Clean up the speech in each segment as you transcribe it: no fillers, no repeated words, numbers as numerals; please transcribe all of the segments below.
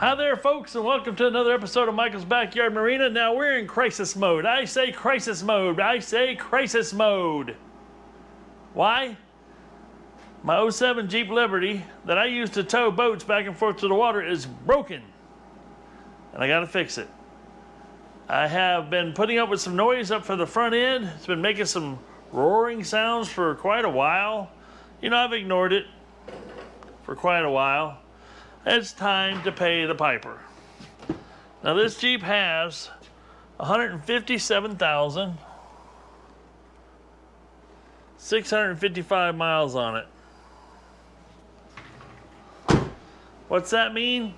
Hi there, folks, and welcome to another episode of Michael's Backyard Marina. Now we're in crisis mode. I say crisis mode. I say crisis mode. Why? My '07 Jeep Liberty that I use to tow boats back and forth to the water is broken, and I gotta fix it. I have been putting up with some noise up for the front end. It's been making some roaring sounds for quite a while. You know, I've ignored it for quite a while. It's time to pay the piper. Now this Jeep has 157,655 miles on it. What's that mean?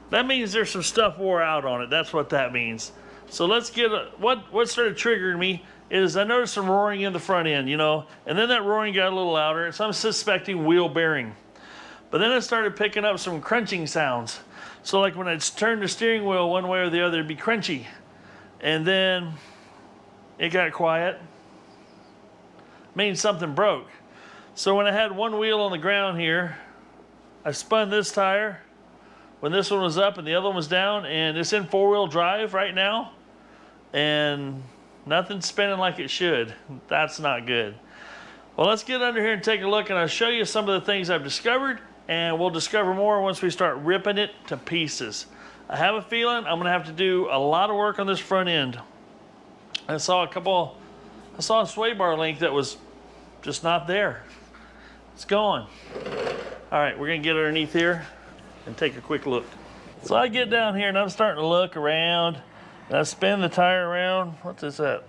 That means there's some stuff wore out on it. That's what that means. So let's get what started triggering me is I noticed some roaring in the front end, you know, and then that roaring got a little louder, so I'm suspecting wheel bearing. But then I started picking up some crunching sounds. So like when I'd turn the steering wheel one way or the other, it'd be crunchy. And then it got quiet. Means something broke. So when I had one wheel on the ground here, I spun this tire when this one was up and the other one was down, and it's in four-wheel drive right now. And nothing's spinning like it should. That's not good. Well, let's get under here and take a look, and I'll show you some of the things I've discovered. And we'll discover more once we start ripping it to pieces. I have a feeling I'm gonna have to do a lot of work on this front end. I saw a sway bar link that was just not there. It's gone. All right, we're gonna get underneath here and take a quick look. So I get down here and I'm starting to look around, and I spin the tire around. What's this at?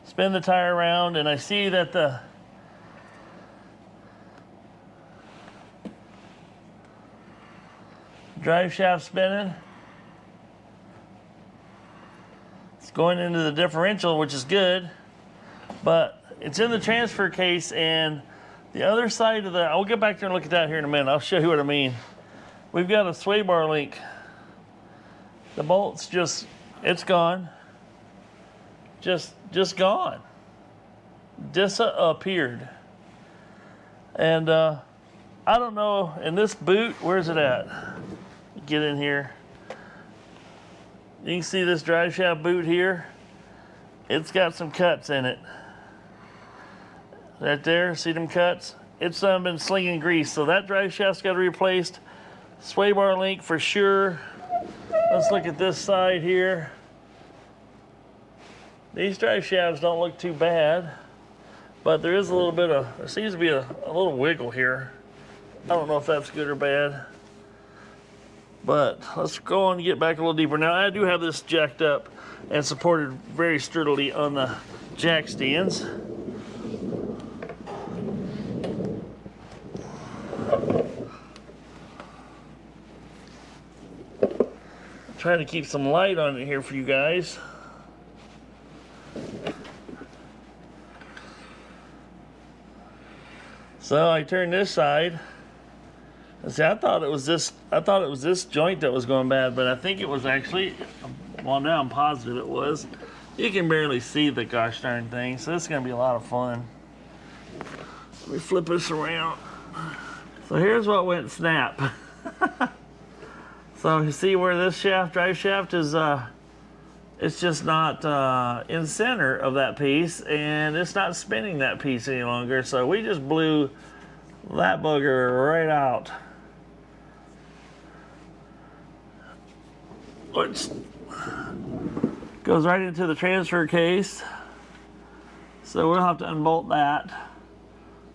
Spin the tire around, and I see that the drive shaft spinning. It's going into the differential, which is good, but it's in the transfer case, and the other side of the, I'll get back there and look at that here in a minute. I'll show you what I mean. We've got a sway bar link. The bolt's it's gone. Just gone. Disappeared. And I don't know, in this boot, where's it at? Get in here. You can see this drive shaft boot here. It's got some cuts in it. Right there, see them cuts? It's been slinging grease, so that drive shaft's got to be replaced. Sway bar link for sure. Let's look at this side here. These drive shafts don't look too bad, but there is a little bit of, there seems to be a little wiggle here. I don't know if that's good or bad. But let's go on and get back a little deeper. Now I do have this jacked up and supported very sturdily on the jack stands. Trying to keep some light on it here for you guys. So I turn this side. See, I thought it was this joint that was going bad, but I think it was actually, well, now I'm positive it was. You can barely see the gosh darn thing, so this is gonna be a lot of fun. Let me flip this around. So here's what went snap. So you see where this drive shaft is, it's just not in center of that piece, and it's not spinning that piece any longer, so we just blew that bugger right out. Which goes right into the transfer case. So we'll have to unbolt that.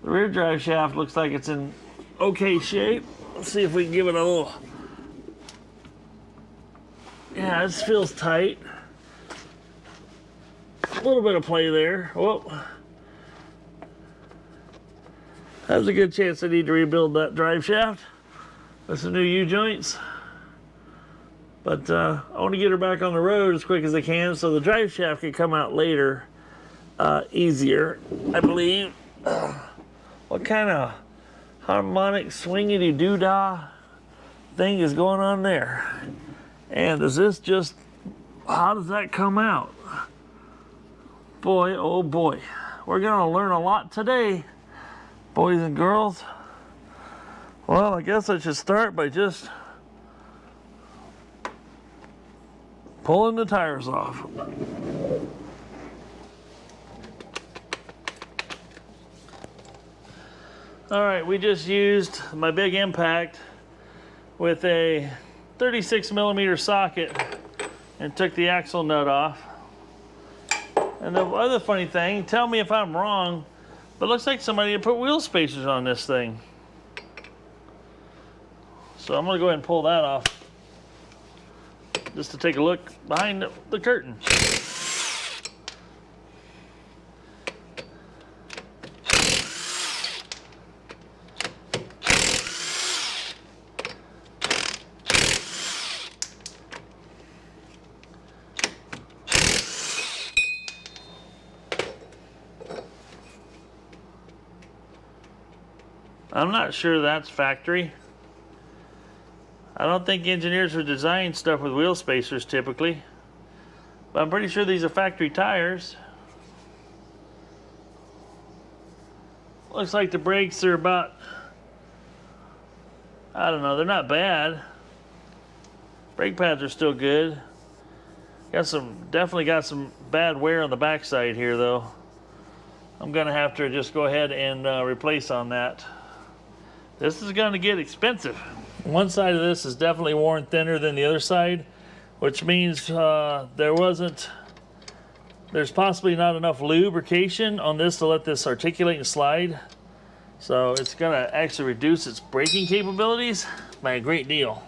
The rear drive shaft looks like it's in okay shape. Let's see if we can give it a little, yeah, this feels tight. A little bit of play there. Whoa. There's a good chance I need to rebuild that drive shaft with some new U-joints. But I want to get her back on the road as quick as I can so the drive shaft can come out later easier, I believe. What kind of harmonic swingity doo-dah thing is going on there? And does this just, how does that come out? Boy, oh boy. We're gonna learn a lot today, boys and girls. Well, I guess I should start by just pulling the tires off. All right, we just used my big impact with a 36mm socket and took the axle nut off. And the other funny thing, tell me if I'm wrong, but it looks like somebody had put wheel spacers on this thing. So I'm gonna go ahead and pull that off just to take a look behind the curtain. I'm not sure that's factory. I don't think engineers would design stuff with wheel spacers typically, but I'm pretty sure these are factory tires. Looks like the brakes are about, I don't know, they're not bad. Brake pads are still good. Definitely got some bad wear on the backside here though. I'm gonna have to just go ahead and replace on that. This is gonna get expensive. One side of this is definitely worn thinner than the other side, which means there's possibly not enough lubrication on this to let this articulate and slide. So it's gonna actually reduce its braking capabilities by a great deal.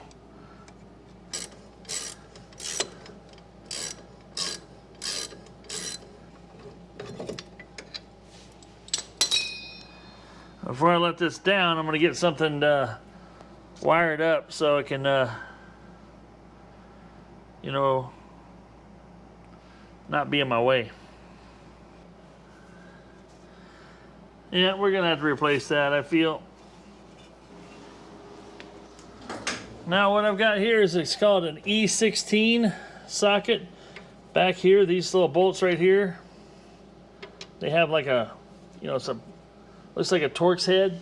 Before I let this down, I'm gonna get something wired up so it can, you know, not be in my way. Yeah, we're gonna have to replace that, I feel. Now what I've got here is it's called an E16 socket. Back here, these little bolts right here, they have like a, you know, looks like a Torx head,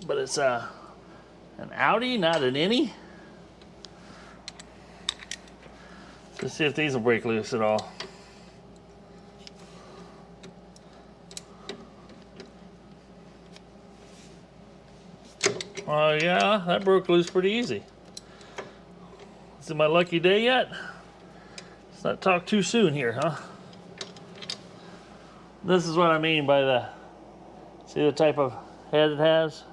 but it's an outie, not an innie. Let's see if these will break loose at all. Oh yeah, that broke loose pretty easy. Is it my lucky day yet? Let's not talk too soon here, huh? This is what I mean by the, see the type of head it has?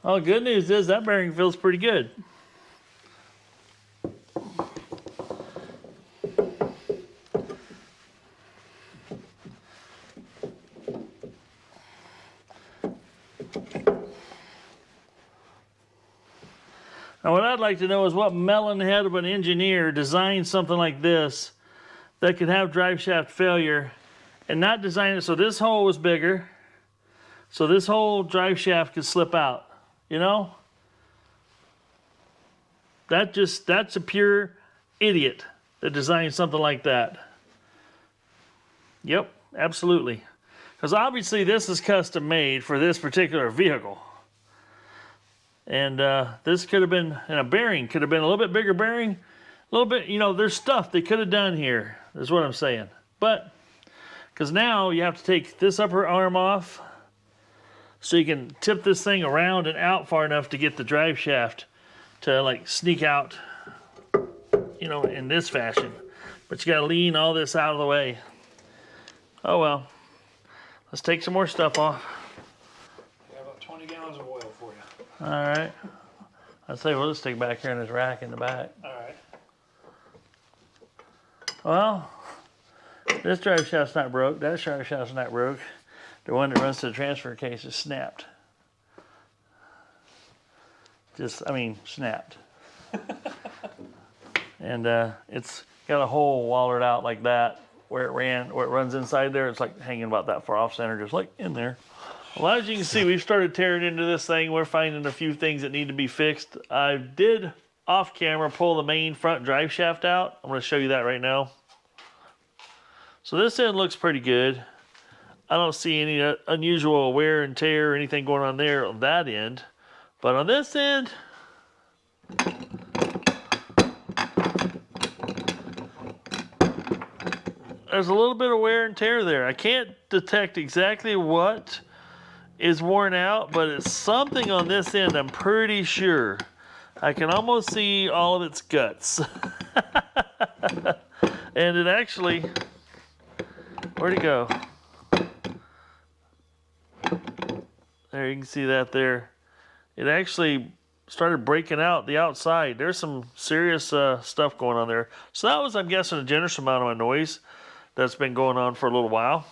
Oh, good news is that bearing feels pretty good. Now what I'd like to know is what melon head of an engineer designed something like this that could have drive shaft failure and not design it so this hole was bigger, so this whole drive shaft could slip out, you know? That's a pure idiot that designed something like that. Yep, absolutely. Because obviously this is custom made for this particular vehicle. And this could have been, and a bearing could have been a little bit bigger bearing, a little bit, you know, there's stuff they could have done here, is what I'm saying. But, because now you have to take this upper arm off so you can tip this thing around and out far enough to get the drive shaft to like sneak out, you know, in this fashion. But you got to lean all this out of the way. Oh well, let's take some more stuff off. I got about 20 gallons of oil for you. All right. I'd say we'll just stick back here in this rack in the back. All right. Well, this drive shaft's not broke. That drive shaft's not broke. The one that runs to the transfer case is snapped. Snapped. And it's got a hole wallered out like that where it runs inside there. It's like hanging about that far off center, just like in there. Well, as you can see, we've started tearing into this thing. We're finding a few things that need to be fixed. I did, off camera, pull the main front drive shaft out. I'm going to show you that right now. So this end looks pretty good. I don't see any unusual wear and tear or anything going on there on that end. But on this end, there's a little bit of wear and tear there. I can't detect exactly what is worn out, but it's something on this end, I'm pretty sure. I can almost see all of its guts. And it actually, where'd it go? There, you can see that there. It actually started breaking out the outside. There's some serious stuff going on there. So that was, I'm guessing, a generous amount of my noise that's been going on for a little while.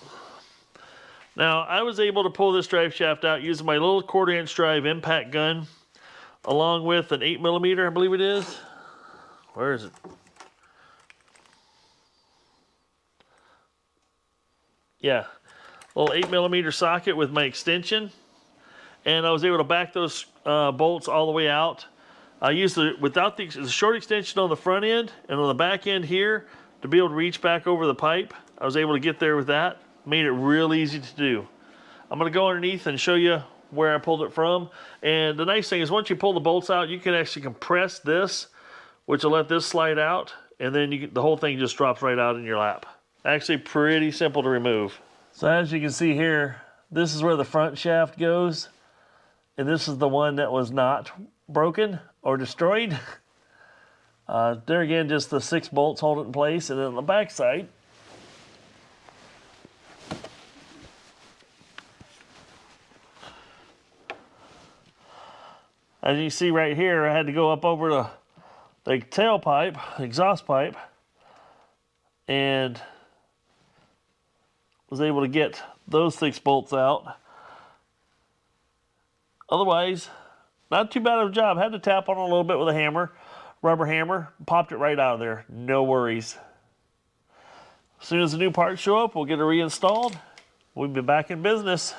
Now, I was able to pull this drive shaft out using my little 1/4-inch drive impact gun, along with an 8mm, I believe it is. Where is it? Yeah, little 8mm socket with my extension. And I was able to back those bolts all the way out. I used without the short extension on the front end and on the back end here to be able to reach back over the pipe. I was able to get there with that. Made it real easy to do. I'm going to go underneath and show you where I pulled it from. And the nice thing is once you pull the bolts out, you can actually compress this, which will let this slide out. And then the whole thing just drops right out in your lap. Actually pretty simple to remove. So as you can see here, this is where the front shaft goes. And this is the one that was not broken or destroyed. There again, just the 6 bolts hold it in place. And then on the back side, as you see right here, I had to go up over the tailpipe, exhaust pipe, and was able to get those 6 bolts out. Otherwise, not too bad of a job. Had to tap on it a little bit with a hammer, rubber hammer, popped it right out of there. No worries. As soon as the new parts show up, we'll get it reinstalled. We'll be back in business.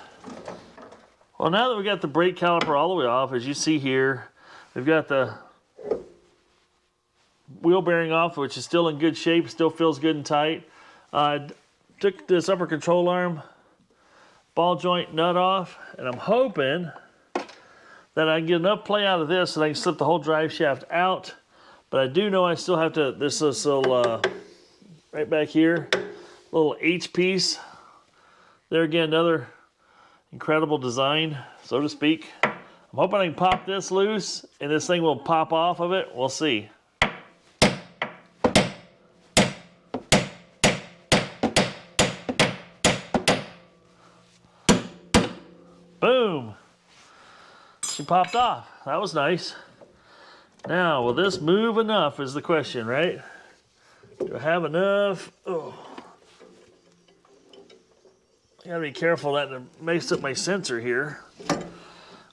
Well, now that we got the brake caliper all the way off, as you see here, we've got the wheel bearing off, which is still in good shape, still feels good and tight. Took this upper control arm ball joint nut off, and I'm hoping that I can get enough play out of this that I can slip the whole drive shaft out. But I do know I still have to, this is right back here, little H piece. There again, another incredible design, so to speak. I'm hoping I can pop this loose and this thing will pop off of it. We'll see. Boom! She popped off. That was nice. Now, will this move enough is the question, right? Do I have enough? Oh. I gotta be careful that it makes up my sensor here.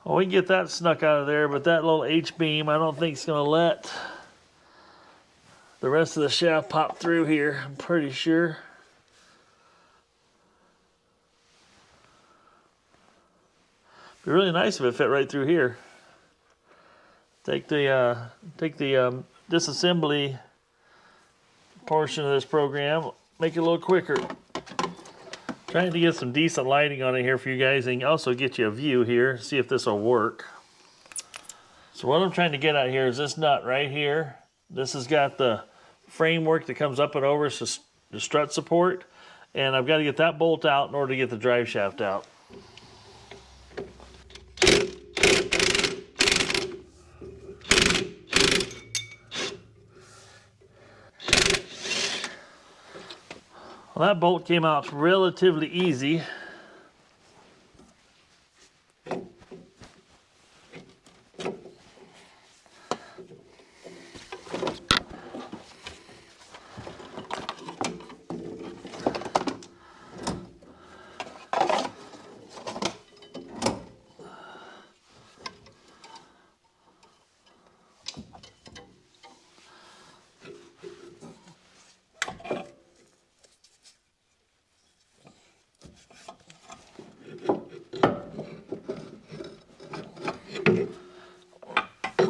Well, we can get that snuck out of there, but that little H-beam I don't think is gonna let the rest of the shaft pop through here, I'm pretty sure. Be really nice if it fit right through here. Take the disassembly portion of this program, make it a little quicker. Trying to get some decent lighting on it here for you guys, and also get you a view here, see if this will work. So what I'm trying to get at here is this nut right here. This has got the framework that comes up and over, so the strut support, and I've got to get that bolt out in order to get the drive shaft out. Well, that bolt came out relatively easy.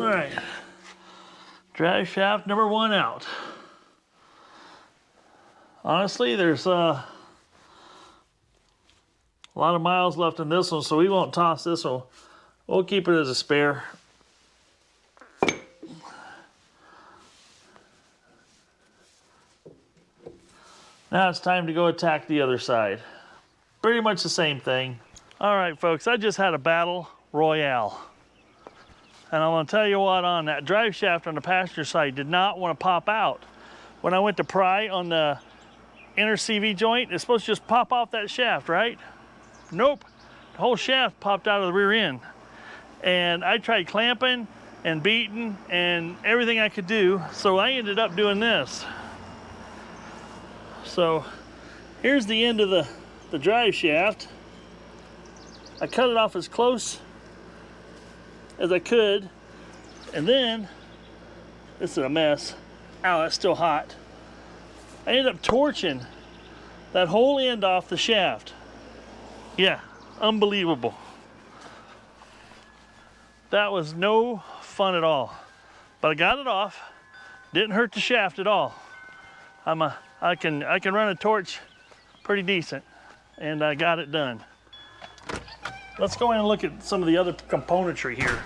All right. Drive shaft number 1 out. Honestly, there's a lot of miles left in this one, so we won't toss this one. We'll keep it as a spare. Now it's time to go attack the other side. Pretty much the same thing. All right, folks, I just had a battle royale. And I'm gonna tell you what, on that drive shaft on the passenger side did not want to pop out. When I went to pry on the inner CV joint, it's supposed to just pop off that shaft, right? Nope, the whole shaft popped out of the rear end. And I tried clamping and beating and everything I could do, so I ended up doing this. So here's the end of the drive shaft. I cut it off as close as I could, and then, this is a mess. Ow, that's still hot. I ended up torching that whole end off the shaft. Yeah, unbelievable. That was no fun at all. But I got it off. Didn't hurt the shaft at all. I can run a torch pretty decent, and I got it done. Let's go in and look at some of the other componentry here.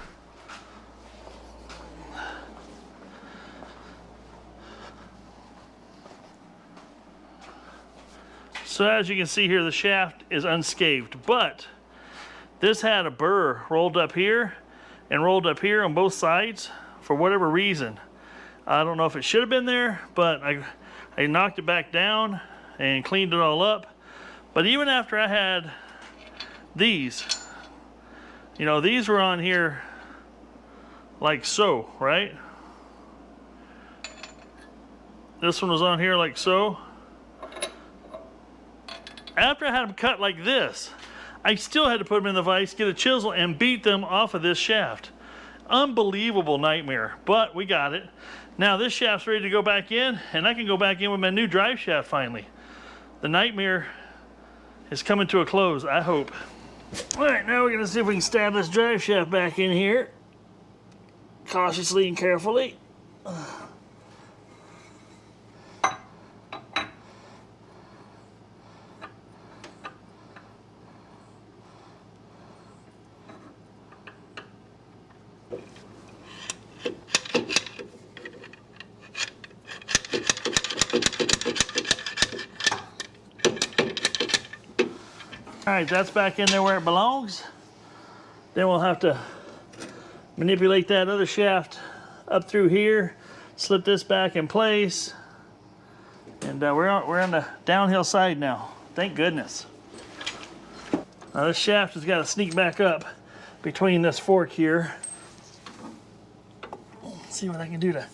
So as you can see here, the shaft is unscathed, but this had a burr rolled up here and rolled up here on both sides for whatever reason. I don't know if it should have been there, but I knocked it back down and cleaned it all up. But even after I had these, you know, these were on here like so, right? This one was on here like so. After I had them cut like this, I still had to put them in the vise, get a chisel, and beat them off of this shaft. Unbelievable nightmare, but we got it. Now this shaft's ready to go back in, and I can go back in with my new drive shaft finally. The nightmare is coming to a close, I hope. All right, now we're gonna see if we can stab this drive shaft back in here. Cautiously and carefully. All right, that's back in there where it belongs. Then we'll have to manipulate that other shaft up through here, slip this back in place, and we're on the downhill side now. Thank goodness. Now this shaft has got to sneak back up between this fork here. Let's see what I can do to.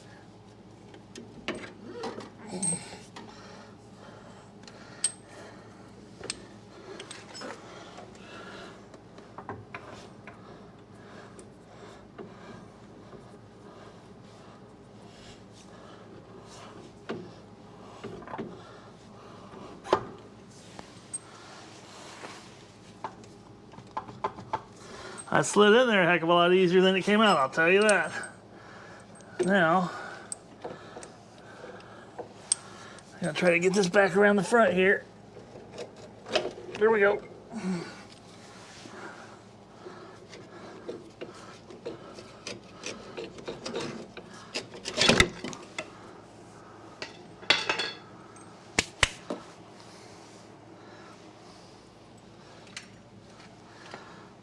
I slid in there a heck of a lot easier than it came out, I'll tell you that. Now, I'm gonna try to get this back around the front here. There we go.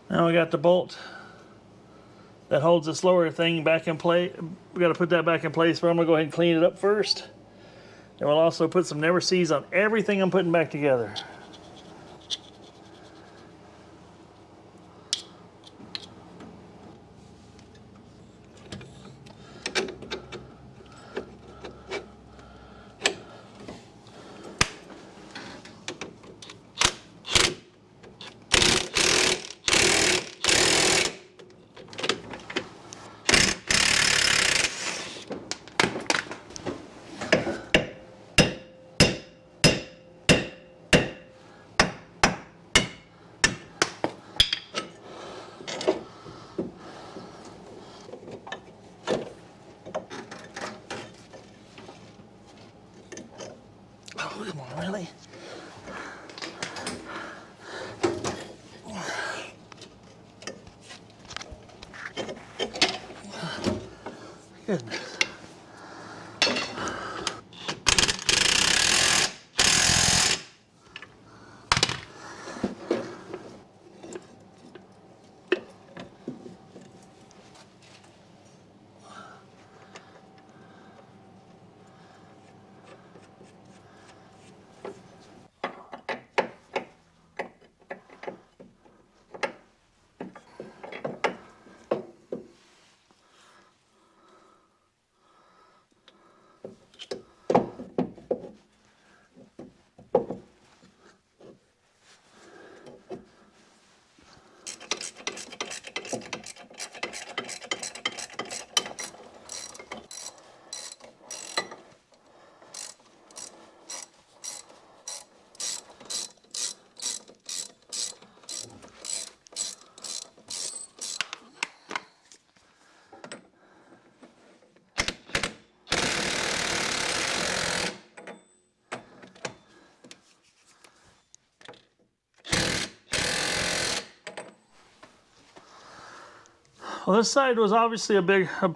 Now we got the bolt that holds this lower thing back in place. We got to put that back in place, but I'm gonna go ahead and clean it up first. And we'll also put some never sees on everything I'm putting back together. Really? Goodness. Well, this side was obviously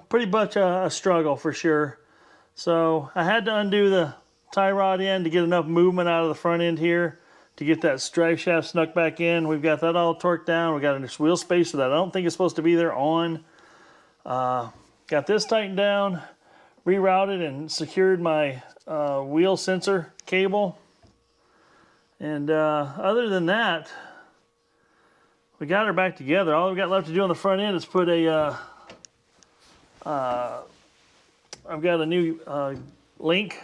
pretty much a struggle for sure. So I had to undo the tie rod end to get enough movement out of the front end here to get that drive shaft snuck back in. We've got that all torqued down. We got a wheel spacer that I don't think is supposed to be there on. Got this tightened down, rerouted and secured my wheel sensor cable. And other than that, we got her back together. All we got left to do on the front end is put a, I've got a new link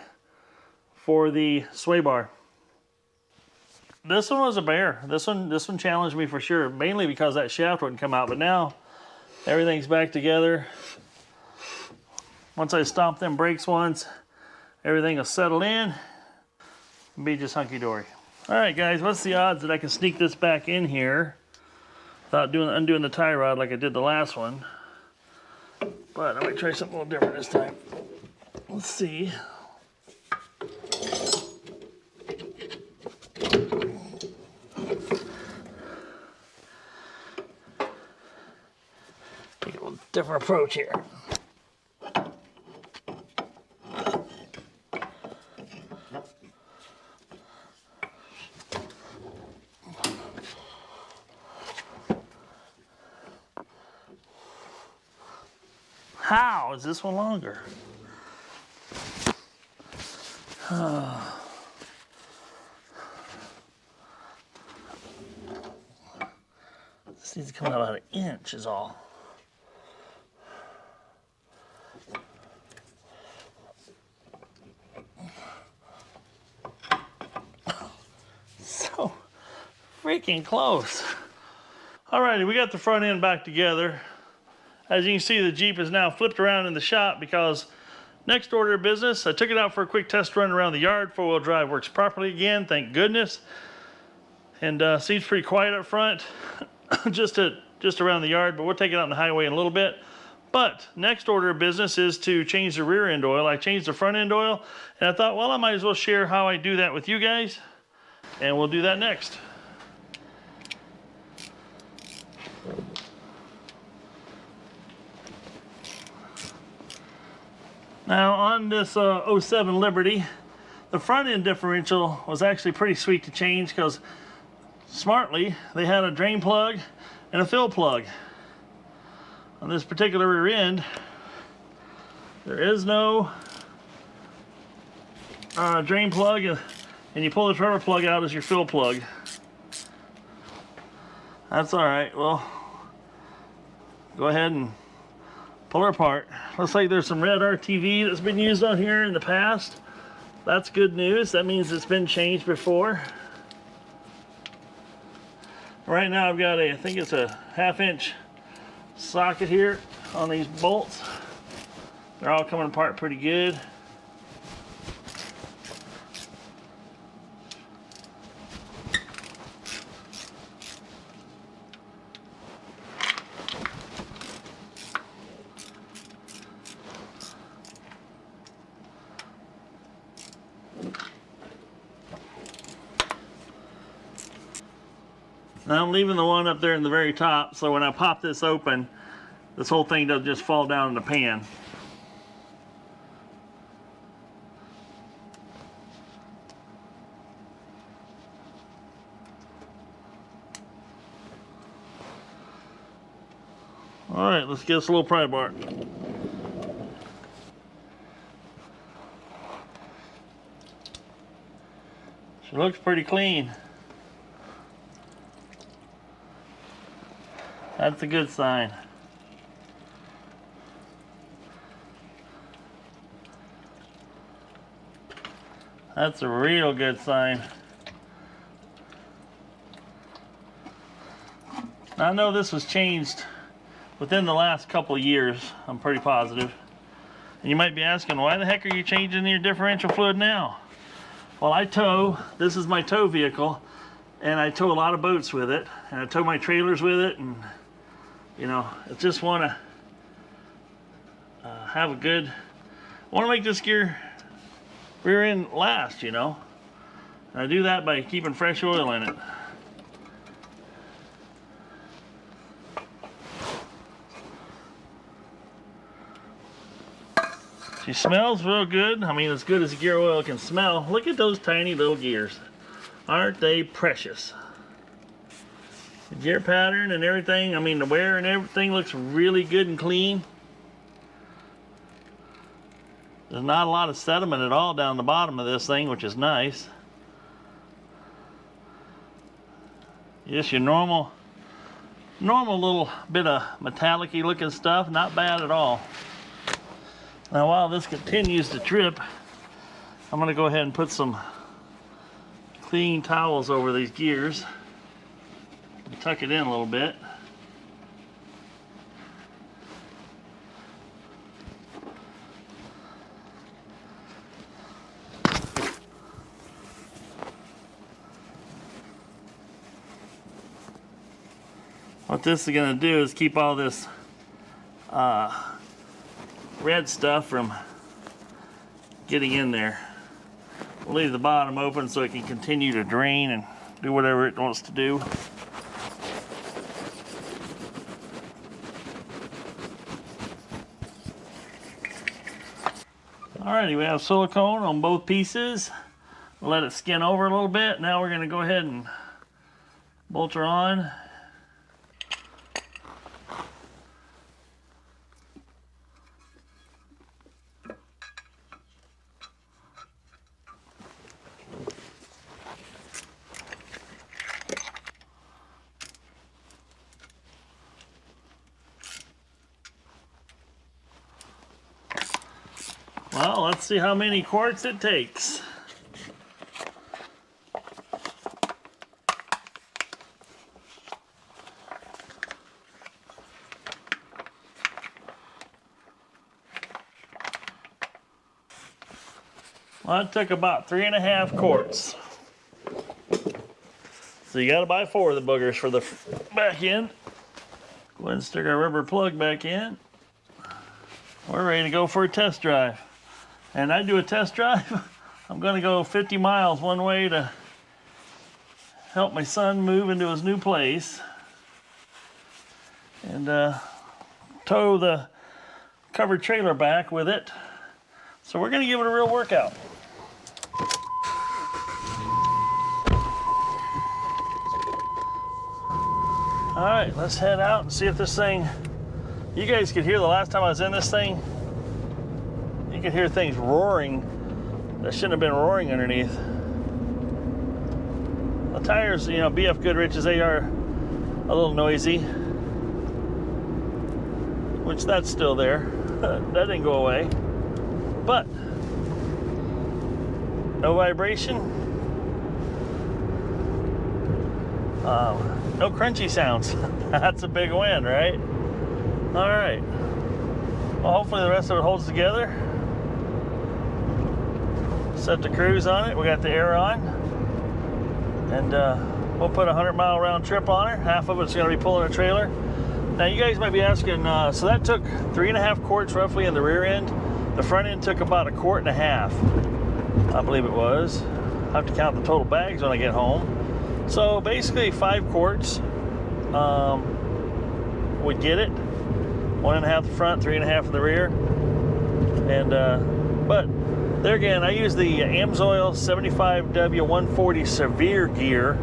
for the sway bar. This one was a bear. This one challenged me for sure, mainly because that shaft wouldn't come out, but now everything's back together. Once I stomp them brakes once, everything will settle in and be just hunky-dory. All right, guys, what's the odds that I can sneak this back in here without undoing the tie rod like I did the last one? But I might try something a little different this time. Let's see. Take a little different approach here. How is this one longer? This needs to come out about an inch is all. So freaking close. Alrighty, we got the front end back together. As you can see, the Jeep is now flipped around in the shop because next order of business, I took it out for a quick test run around the yard. Four-wheel drive works properly again, thank goodness. And seems pretty quiet up front, just around the yard, but we'll take it out on the highway in a little bit. But next order of business is to change the rear end oil. I changed the front end oil, and I thought, well, I might as well share how I do that with you guys, and we'll do that next. Now on this 07 Liberty, the front end differential was actually pretty sweet to change because smartly they had a drain plug and a fill plug. On this particular rear end, there is no drain plug, and you pull this rubber plug out as your fill plug. That's all right. Well, go ahead and pull her apart. Looks like there's some red RTV that's been used on here in the past. That's good news. That means it's been changed before. Right now I've got I think it's a 1/2 inch socket here on these bolts. They're all coming apart pretty good. Now I'm leaving the one up there in the very top, so when I pop this open, this whole thing doesn't just fall down in the pan. All right, let's get us a little pry bar. She looks pretty clean. That's a good sign. That's a real good sign. Now, I know this was changed within the last couple of years, I'm pretty positive. And you might be asking, why the heck are you changing your differential fluid now? Well, I tow, this is my tow vehicle, and I tow a lot of boats with it, and I tow my trailers with it, and you know, I just want to have a good, I want to make this gear rear end last, you know. And I do that by keeping fresh oil in it. She smells real good. I mean, as good as gear oil can smell. Look at those tiny little gears. Aren't they precious? The gear pattern and everything, I mean, the wear and everything looks really good and clean. There's not a lot of sediment at all down the bottom of this thing, which is nice. Just your normal little bit of metallic-y looking stuff, not bad at all. Now while this continues to drip, I'm going to go ahead and put some clean towels over these gears. Tuck it in a little bit. What this is going to do is keep all this red stuff from getting in there. We'll leave the bottom open so it can continue to drain and do whatever it wants to do. Alrighty, we have silicone on both pieces. We'll let it skin over a little bit. Now we're going to go ahead and bolt her on. Well, let's see how many quarts it takes. Well, it took about 3.5 quarts. So you gotta buy 4 of the boogers for the back end. Go ahead and stick our rubber plug back in. We're ready to go for a test drive. And I do a test drive. I'm gonna go 50 miles one way to help my son move into his new place. And tow the covered trailer back with it. So we're gonna give it a real workout. All right, let's head out and see if this thing, you guys could hear the last time I was in this thing, you could hear things roaring that shouldn't have been roaring underneath. The tires, you know, BF Goodrich's, they are a little noisy, which that's still there. That didn't go away. But no vibration, no crunchy sounds. That's a big win, right? All right. Well, hopefully the rest of it holds together. Set the cruise on it. We got the air on, and we'll put a 100-mile round trip on her. Half of it's going to be pulling a trailer. Now you guys might be asking, so that took 3.5 quarts roughly in the rear end. The front end took about 1.5 quarts, I believe it was. I have to count the total bags when I get home. So basically 5 quarts would get it. 1.5 the front, 3.5 in the rear. And but there again, I use the Amsoil 75W140 Severe gear.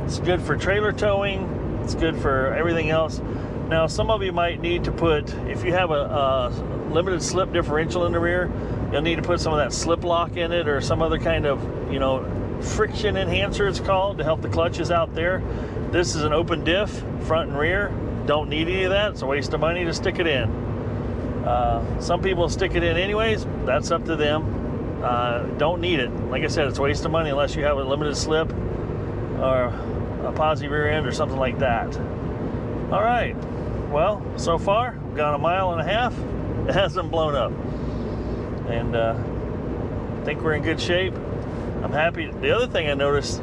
It's good for trailer towing. It's good for everything else. Now, some of you might need to put, if you have a limited slip differential in the rear, you'll need to put some of that slip lock in it or some other kind of, friction enhancer it's called, to help the clutches out there. This is an open diff, front and rear. Don't need any of that. It's a waste of money to stick it in. Some people stick it in anyways. That's up to them. Don't need it. Like I said, it's a waste of money unless you have a limited slip or a posi rear end or something like that. All right. Well, so far, we've gone 1.5 miles. It hasn't blown up. And I think we're in good shape. I'm happy. The other thing I noticed,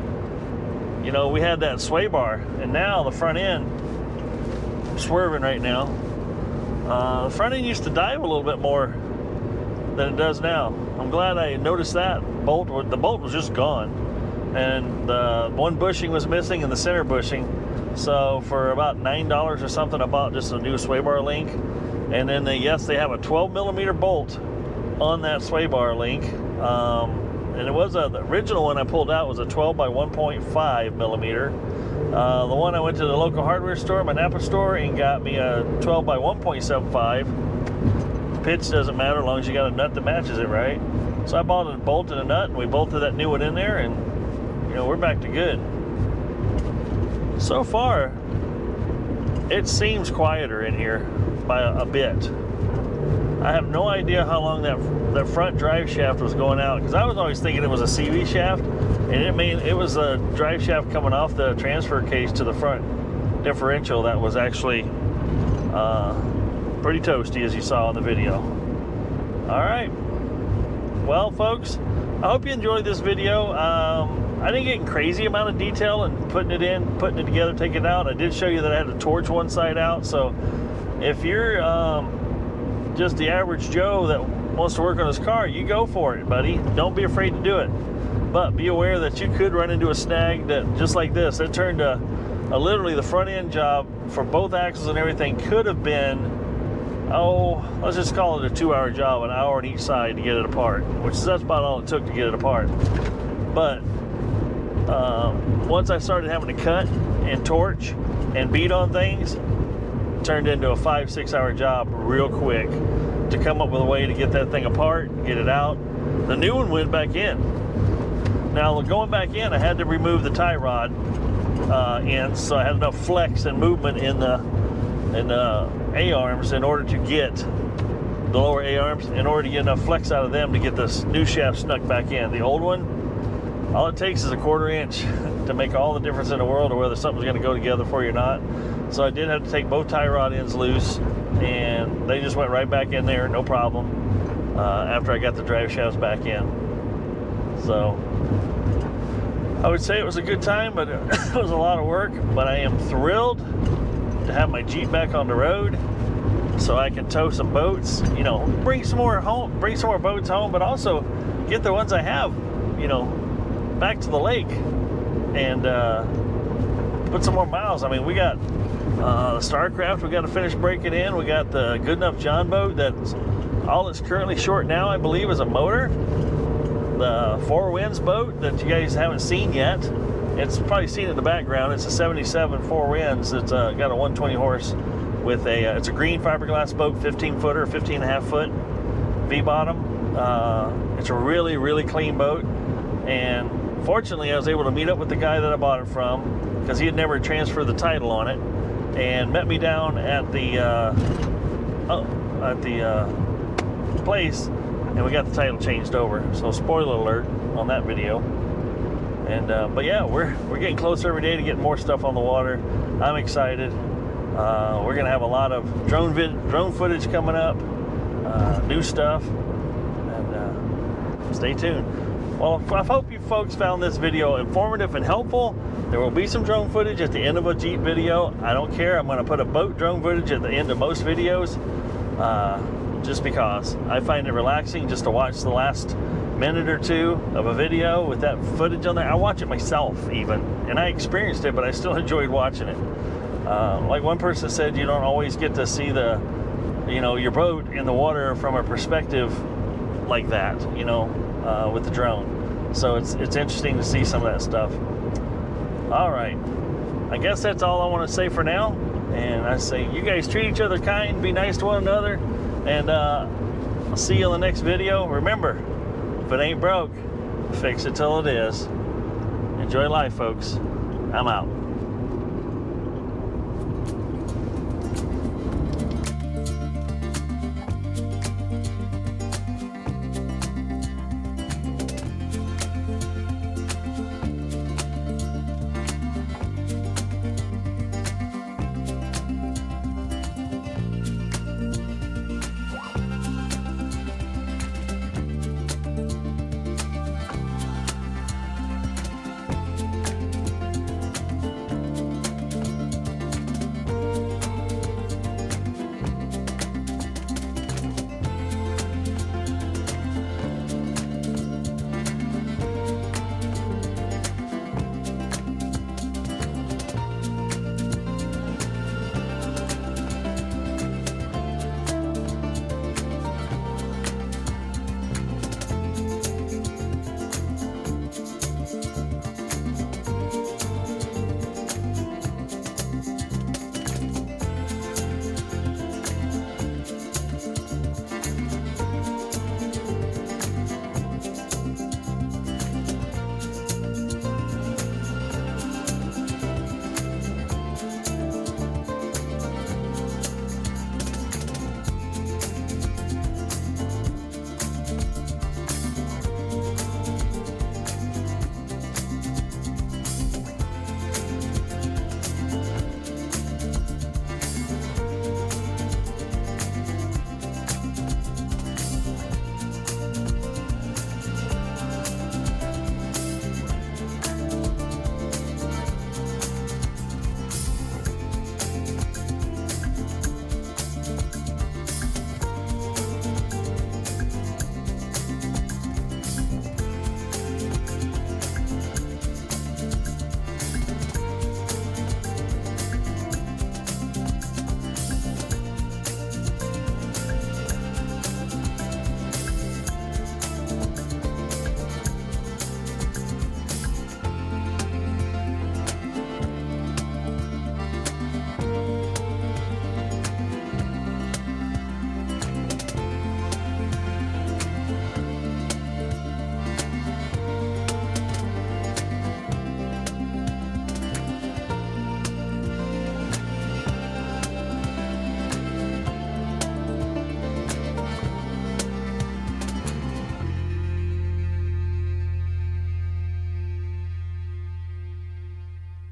we had that sway bar, and now the front end, I'm swerving right now. The front end used to dive a little bit more than it does now. I'm glad I noticed that. The bolt was just gone, and the one bushing was missing and the center bushing. So for about $9 or something, I bought just a new sway bar link. And then they have a 12mm bolt on that sway bar link. And it was the original one I pulled out was a 12 by 1.5mm. The one I went to the local hardware store, my Napa store, and got me a 12 by 1.75. Pitch doesn't matter as long as you got a nut that matches it, right? So I bought a bolt and a nut, and we bolted that new one in there, and we're back to good. So far, it seems quieter in here by a bit. I have no idea how long that front drive shaft was going out, because I was always thinking it was a CV shaft, and it was a drive shaft coming off the transfer case to the front differential that was actually pretty toasty, as you saw in the video. All right. Well, folks, I hope you enjoyed this video. I didn't get a crazy amount of detail in putting it together, taking it out. I did show you that I had to torch one side out. So if you're just the average Joe that wants to work on his car, you go for it, buddy. Don't be afraid to do it. But be aware that you could run into a snag that, just like this, it turned literally the front end job for both axles and everything could have been, let's just call it a 2-hour job, 1 hour on each side to get it apart, that's about all it took to get it apart. But once I started having to cut and torch and beat on things, it turned into a 5-6 hour job real quick to come up with a way to get that thing apart, get it out. The new one went back in. Now, going back in, I had to remove the tie rod ends, so I had enough flex and movement in the A-arms in order to get the lower A-arms, in order to get enough flex out of them to get this new shaft snuck back in. The old one, all it takes is a 1/4 inch to make all the difference in the world of whether something's going to go together for you or not. So I did have to take both tie rod ends loose, and they just went right back in there, no problem, after I got the drive shafts back in. So I would say it was a good time, but it was a lot of work. But I am thrilled to have my Jeep back on the road, so I can tow some boats. Bring some more boats home, but also get the ones I have, back to the lake and put some more miles. I mean, we got the Starcraft we got to finish breaking in. We got the Good Enough John boat that's all it's currently short now, I believe, is a motor. The Four Winds boat that you guys haven't seen yet, it's probably seen in the background. It's a 77 Four Winds. It's got a 120 horse with it's a green fiberglass boat, 15-footer, 15.5-foot V-bottom. It's a really, really clean boat, and fortunately I was able to meet up with the guy that I bought it from, because he had never transferred the title on it, and met me down at the place, and we got the title changed over. So spoiler alert on that video. And but yeah, we're getting closer every day to getting more stuff on the water. I'm excited. We're gonna have a lot of drone footage coming up, new stuff, and stay tuned. Well, I hope you folks found this video informative and helpful. There will be some drone footage at the end of a Jeep video. I don't care. I'm going to put a boat drone footage at the end of most videos. just because I find it relaxing just to watch the last minute or two of a video with that footage on there. I watch it myself even, and I experienced it, but I still enjoyed watching it. Like one person said, you don't always get to see the, your boat in the water from a perspective like that, with the drone. So it's interesting to see some of that stuff. All right, I guess that's all I want to say for now. And I say, you guys treat each other kind, be nice to one another, and I'll see you in the next video. Remember, if it ain't broke, fix it till it is. Enjoy life, folks. I'm out.